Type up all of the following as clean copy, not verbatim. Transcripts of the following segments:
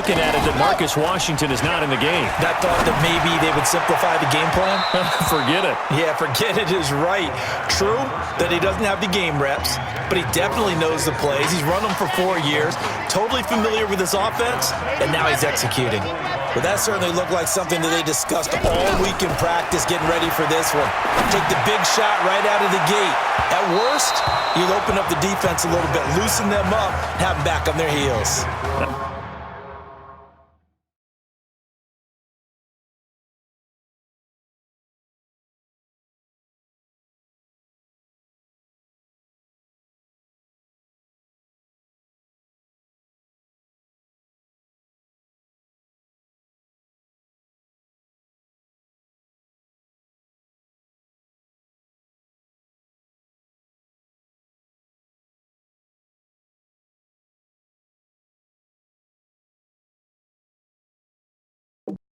looking at it that Marcus Washington is not in the game? That thought that maybe they would simplify the game plan? Forget it. Yeah, forget it is right. True that he doesn't have the game reps, but he definitely knows the plays. He's run them for 4 years, totally familiar with his offense, and now he's executing. But that certainly looked like something that they discussed all week in practice, getting ready for this one. Take the big shot right out of the gate. At worst, you'll open up the defense a little bit, loosen them up, have them back on their heels.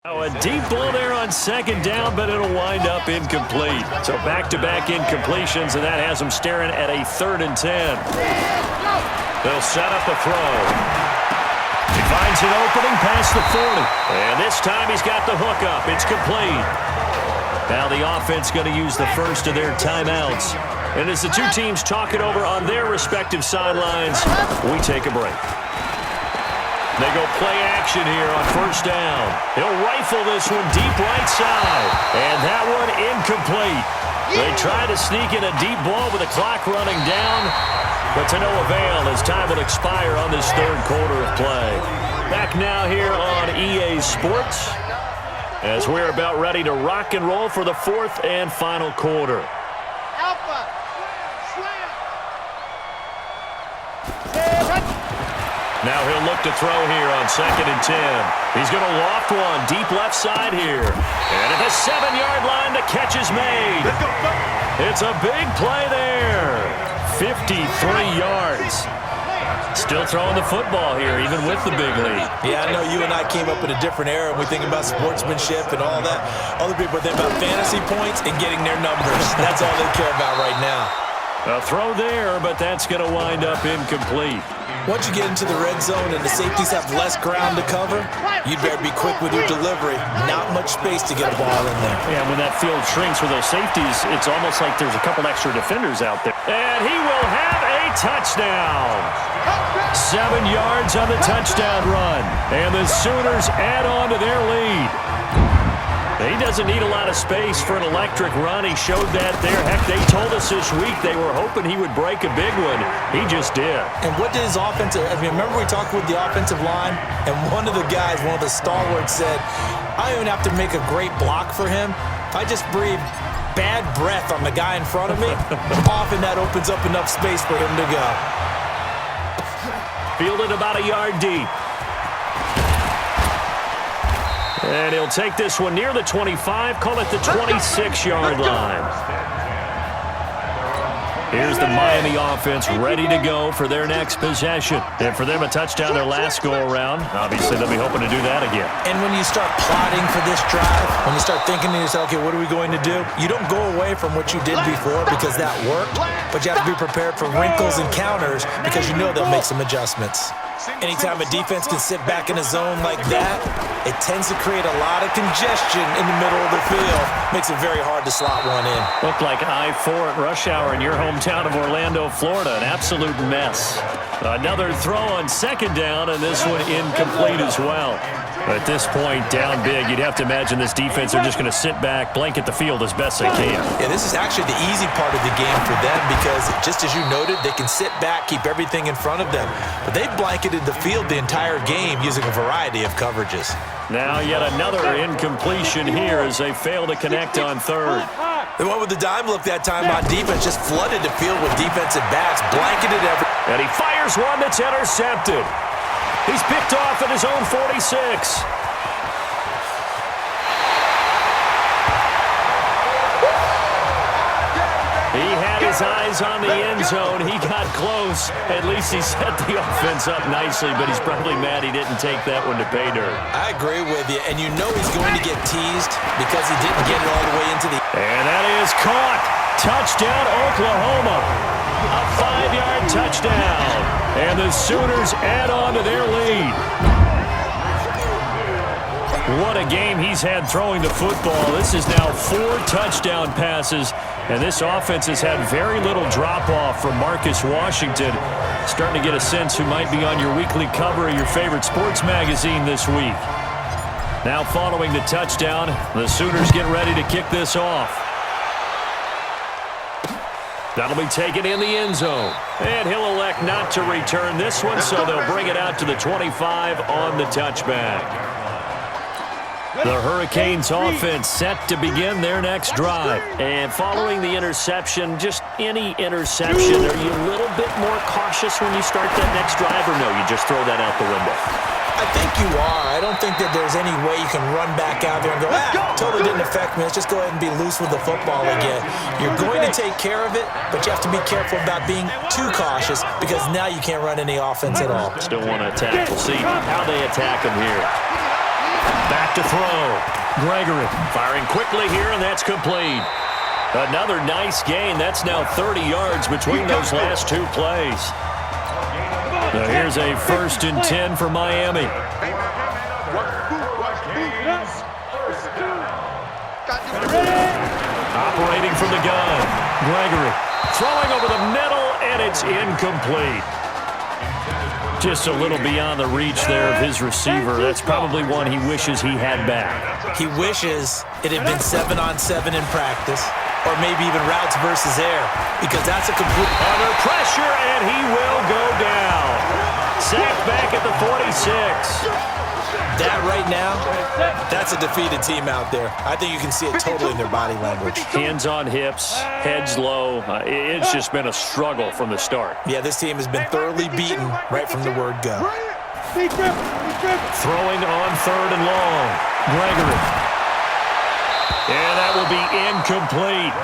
Oh, a deep ball there on second down, but it'll wind up incomplete. So back-to-back incompletions, and that has them staring at a 3rd and 10. They'll set up a throw. He finds an opening past the 40. And this time he's got the hook up. It's complete. Now the offense going to use the first of their timeouts. And as the two teams talk it over on their respective sidelines, we take a break. They go play action here on 1st down. He'll rifle this one deep right side. And that one incomplete. They try to sneak in a deep ball with the clock running down, but to no avail as time will expire on this 3rd quarter of play. Back now here on EA Sports as we're about ready to rock and roll for the 4th and final quarter. Now he'll look to throw here on 2nd and 10. He's going to loft one deep left side here. And at the 7-yard line, the catch is made. It's a big play there. 53 yards. Still throwing the football here, even with the big lead. Yeah, I know you and I came up in a different era, and we think about sportsmanship and all that. Other people think about fantasy points and getting their numbers. That's all they care about right now. A throw there, but that's going to wind up incomplete. Once you get into the red zone and the safeties have less ground to cover, you'd better be quick with your delivery. Not much space to get a ball in there. Yeah, when that field shrinks with those safeties, it's almost like there's a couple extra defenders out there. And he will have a touchdown. 7 yards on the touchdown run. And the Sooners add on to their lead. He doesn't need a lot of space for an electric run. He showed that there. Heck, they told us this week they were hoping he would break a big one. He just did. And what did his offensive – I mean, remember we talked with the offensive line? And one of the guys, one of the stalwarts said, I don't even have to make a great block for him. If I just breathe bad breath on the guy in front of me, often that opens up enough space for him to go. Fielded about a yard deep. And he'll take this one near the 25, call it the 26-yard line. Here's the Miami offense ready to go for their next possession. And for them, a touchdown their last go-around. Obviously, they'll be hoping to do that again. And when you start plotting for this drive, when you start thinking to yourself, okay, what are we going to do? You don't go away from what you did before because that worked, but you have to be prepared for wrinkles and counters because you know they'll make some adjustments. Anytime a defense can sit back in a zone like that, it tends to create a lot of congestion in the middle of the field. Makes it very hard to slot one in. Looked like I-4 at rush hour in your hometown of Orlando, Florida. An absolute mess. Another throw on 2nd down, and this one incomplete as well. At this point, down big, you'd have to imagine this defense are just going to sit back, blanket the field as best they can. Yeah, this is actually the easy part of the game for them because, just as you noted, they can sit back, keep everything in front of them. But they've blanketed the field the entire game using a variety of coverages. Now yet another incompletion here as they fail to connect on 3rd. The one with the dime look that time on defense just flooded the field with defensive backs, blanketed everything. And he fires one that's intercepted. He's picked off at his own 46. He had his eyes on the end zone. He got close. At least he set the offense up nicely, but he's probably mad he didn't take that one to pay dirt. I agree with you, and you know he's going to get teased because he didn't get it all the way into the... And that is caught. Touchdown, Oklahoma. A 5-yard touchdown. And the Sooners add on to their lead. What a game he's had throwing the football. This is now 4 touchdown passes, and this offense has had very little drop-off from Marcus Washington. Starting to get a sense who might be on your weekly cover of your favorite sports magazine this week. Now following the touchdown, the Sooners get ready to kick this off. That'll be taken in the end zone. And he'll elect not to return this one, so they'll bring it out to the 25 on the touchback. The Hurricanes offense set to begin their next drive. And following the interception, just any interception, are you a little bit more cautious when you start that next drive, or no, you just throw that out the window? I think you are. I don't think that there's any way you can run back out there and go, totally didn't affect me. Let's just go ahead and be loose with the football again. You're going to take care of it, but you have to be careful about being too cautious because now you can't run any offense at all. Still want to attack. We'll see how they attack him here. Back to throw. Gregory firing quickly here, and that's complete. Another nice gain. That's now 30 yards between those last 2 plays. Now here's a 1st and 10 for Miami. Operating from the gun. Gregory throwing over the middle, and it's incomplete. Just a little beyond the reach there of his receiver. That's probably one he wishes he had back. He wishes it had been 7-on-7 in practice, or maybe even routes versus air, because that's a complete... Under pressure, and he will go down. Sacked back at the 46. That right now, that's a defeated team out there. I think you can see it totally in their body language. Hands on hips, heads low. It's just been a struggle from the start. Yeah, this team has been thoroughly beaten right from the word go. Throwing on 3rd and long. Gregory. And that will be incomplete.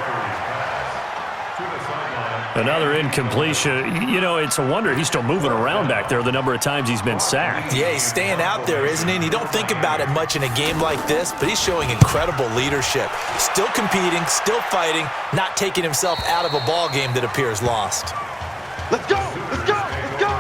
Another incompletion. You know, it's a wonder he's still moving around back there the number of times he's been sacked. Yeah, he's staying out there, isn't he? And you don't think about it much in a game like this, but he's showing incredible leadership. Still competing, still fighting, not taking himself out of a ball game that appears lost. Let's go! Let's go! Let's go!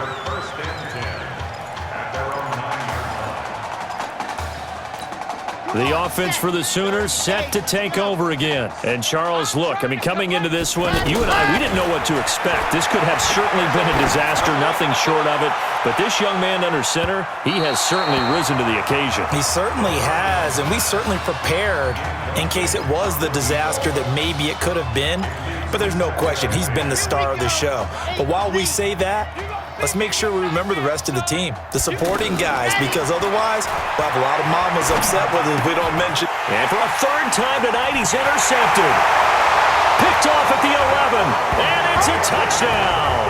The offense for the Sooners set to take over again. And Charles, look, I mean, coming into this one, you and I, we didn't know what to expect. This could have certainly been a disaster, nothing short of it. But this young man under center, he has certainly risen to the occasion. He certainly has, and we certainly prepared in case it was the disaster that maybe it could have been. But there's no question, he's been the star of the show. But while we say that, let's make sure we remember the rest of the team, the supporting guys, because otherwise we'll have a lot of mamas upset with us if we don't mention. And for a 3rd time tonight, he's intercepted. Picked off at the 11, and it's a touchdown.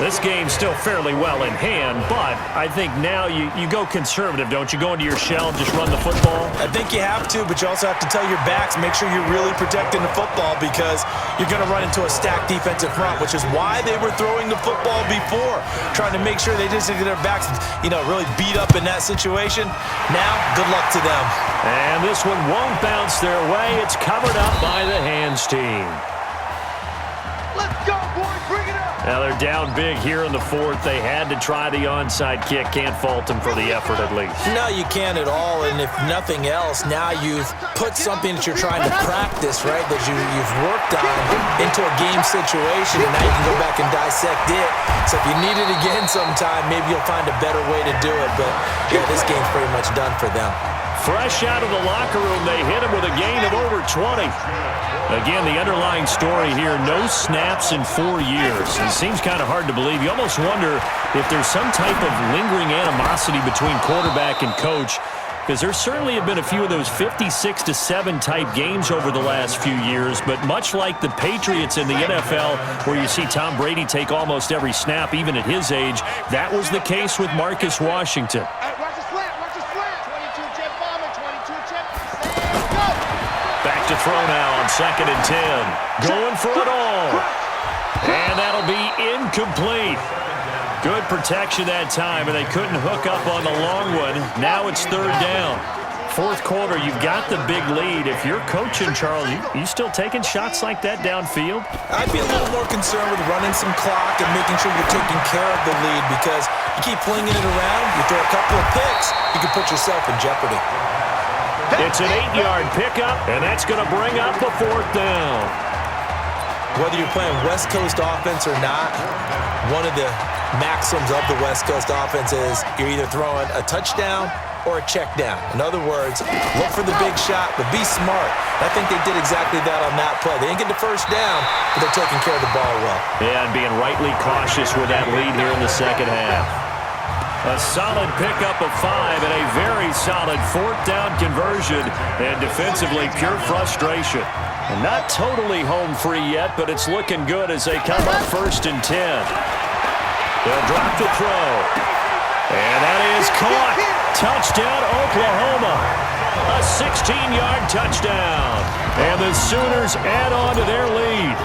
This game's still fairly well in hand, but I think now you go conservative, don't you? Go into your shell and just run the football? I think you have to, but you also have to tell your backs, make sure you're really protecting the football because you're going to run into a stacked defensive front, which is why they were throwing the football before, trying to make sure they didn't get their backs, really beat up in that situation. Now, good luck to them. And this one won't bounce their way. It's covered up by the hands team. Let's go, boys! Bring it up! Now they're down big here in the 4th. They had to try the onside kick. Can't fault them for the effort at least. No, you can't at all. And if nothing else, now you've put something that you're trying to practice, right, that you've worked on into a game situation, and now you can go back and dissect it. So if you need it again sometime, maybe you'll find a better way to do it. But, yeah, this game's pretty much done for them. Fresh out of the locker room, they hit him with a gain of over 20. Again, the underlying story here, no snaps in 4 years. It seems kind of hard to believe. You almost wonder if there's some type of lingering animosity between quarterback and coach, because there certainly have been a few of those 56-7 type games over the last few years, but much like the Patriots in the NFL, where you see Tom Brady take almost every snap, even at his age, that was the case with Marcus Washington. Back to throw now on 2nd and 10. Going for it all. And that'll be incomplete. Good protection that time, and they couldn't hook up on the long one. Now it's 3rd down. 4th quarter, you've got the big lead. If you're coaching, Charles, you still taking shots like that downfield? I'd be a little more concerned with running some clock and making sure you're taking care of the lead because You keep flinging it around, you throw a couple of picks, you can put yourself in jeopardy. It's an 8-yard pickup, and that's going to bring up a 4th down. Whether you're playing West Coast offense or not, one of the maxims of the West Coast offense is you're either throwing a touchdown or a check down. In other words, look for the big shot, but be smart. I think they did exactly that on that play. They didn't get the first down, but they're taking care of the ball well. Yeah, and being rightly cautious with that lead here in the second half. A solid pickup of 5 and a very solid 4th down conversion, and defensively pure frustration. And not totally home free yet, but it's looking good as they come up 1st and 10. They'll drop the throw. And that is caught. Touchdown, Oklahoma. A 16-yard touchdown. And the Sooners add on to their lead.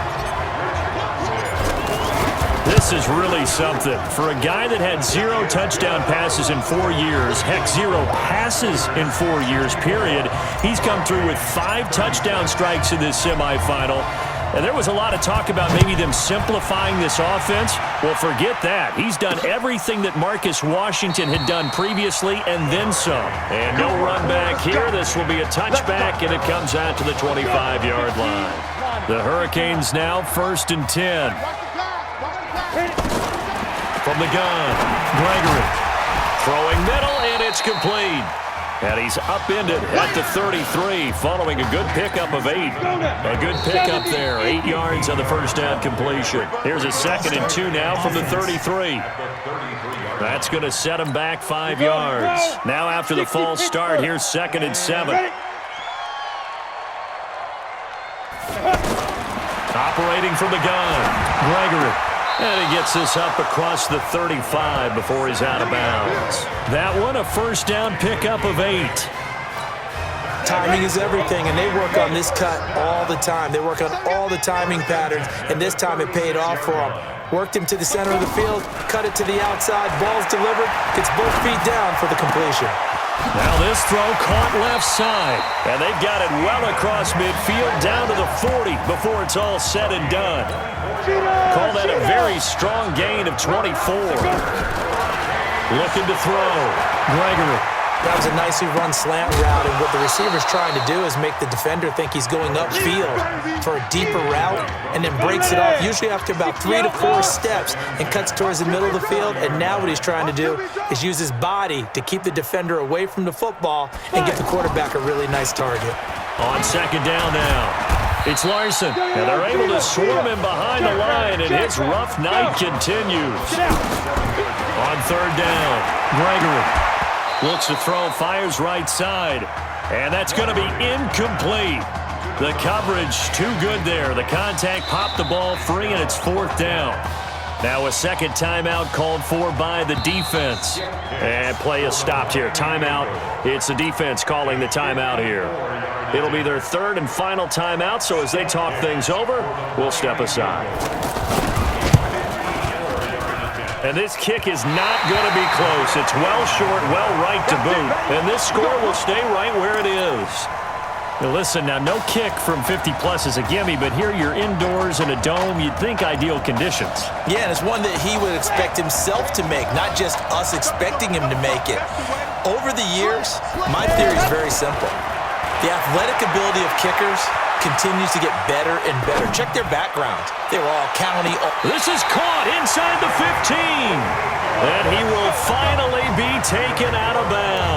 This is really something. For a guy that had 0 touchdown passes in 4 years, heck, 0 passes in 4 years, period, he's come through with 5 touchdown strikes in this semifinal. And there was a lot of talk about maybe them simplifying this offense. Well, forget that. He's done everything that Marcus Washington had done previously and then some. And no run back here. This will be a touchback, and it comes out to the 25-yard line. The Hurricanes now 1st and 10. From the gun, Gregory. Throwing middle, and it's complete. And he's upended at the 33, following a good pickup of 8. A good pickup there, 8 yards on the first down completion. Here's a 2nd and 2 now from the 33. That's going to set him back 5 yards. Now after the false start, here's 2nd and 7. Operating from the gun, Gregory. And he gets this up across the 35 before he's out of bounds. That one, a first down pickup of 8. Timing is everything, and they work on this cut all the time. They work on all the timing patterns, and this time it paid off for him. Worked him to the center of the field, cut it to the outside, ball's delivered, gets both feet down for the completion. Now this throw caught left side, and they've got it well across midfield down to the 40 before it's all said and done. Call that a very strong gain of 24. Looking to throw, Gregory. That was a nicely run slant route, and what the receiver's trying to do is make the defender think he's going upfield for a deeper route, and then breaks it off, usually after about 3 to 4 steps, and cuts towards the middle of the field. And now what he's trying to do is use his body to keep the defender away from the football and get the quarterback a really nice target. On 2nd down now, it's Larson, and they're able to swarm him behind the line, and his rough night continues. On 3rd down, Gregory. Looks to throw, fires right side, and that's going to be incomplete. The coverage too good there. The contact popped the ball free, and it's 4th down. Now a second timeout called for by the defense. And play is stopped here. Timeout. It's the defense calling the timeout here. It'll be their 3rd and final timeout, so as they talk things over, we'll step aside. And this kick is not going to be close. It's well short, well right to boot. And this score will stay right where it is. Now listen, now no kick from 50-plus is a gimme, but here you're indoors in a dome. You'd think ideal conditions. Yeah, and it's one that he would expect himself to make, not just us expecting him to make it. Over the years, my theory is very simple. The athletic ability of kickers continues to get better and better. Check their backgrounds. They were all county. This is caught inside the 15. And he will finally be taken out of bounds.